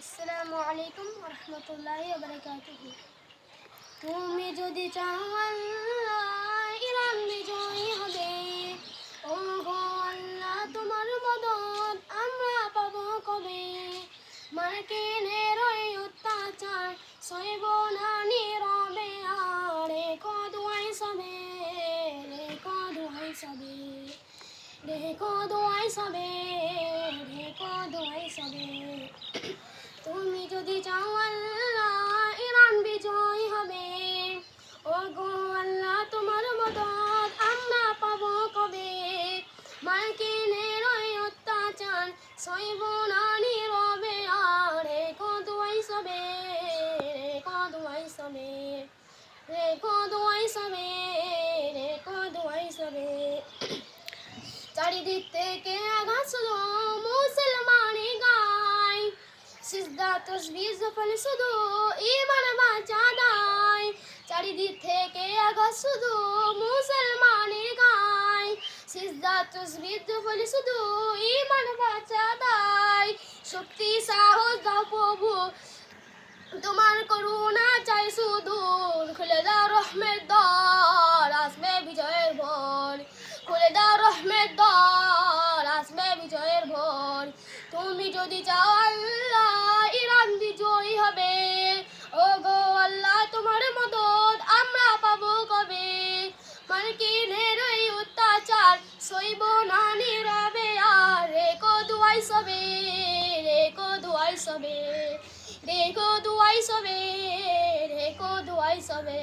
আসসালামু আলাইকুম ওয়া রাহমাতুল্লাহি ওয়া বারাকাতুহু। তুমি যদি চাও আল্লাহ ইরান বিজয়ী হবে, ও গো আল্লাহ তোমার মদদ আমরা পাবো কবে? মার্কিনের ওই অত্যাচার সইব না নীরবে, আর রেখো দোয়াই সবে, রেখো দোয়াই সবে, রেখো দোয়াই সবে, রেখো দোয়াই সবে। তুমি যদি চাও আল্লাহ ইরান বিজয়ী হবে, ও গো আল্লাহ তোমার মদদ আমরা পাবো কবে? মার্কিনের ওই অত্যাচার সইব না নীরবে, আর রেখো দোয়াই সবে, রেখো দোয়াই সবে, রেখো দোয়াই সবে, রেখো দোয়াই সবে। চারিদিক থেকে আঘাত শুধু মুসলমানি গায়, সিজদা তাসবিহ জফল শুধু ঈমান বাঁচা দায়। চারিদিক থেকে আঘাত শুধু মুসলমানি গায়, সিজদা তাসবিহ জফল শুধু ঈমান বাঁচা দায়। শক্তি সাহস দাও প্রভু তোমার করুণা চাই শুধু, খুলে দাও রহমের দ্বার আসবে বিজয়ের ভোর, খুলে দাও রহমের দ্বার আসবে বিজয়ের ভোর। তুমি যদি চাও আল্লাহ ইরান বিজয়ী হবে, ও গো আল্লাহ তোমার মদদ আমরা পাবো কবে? মার্কিনের ওই অত্যাচার সইব না নীরবে, আর রেখো দোয়াই সবে, রেখো দোয়াই সবে, রেখো দোয়াই সবে, রেখো দোয়াই সবে।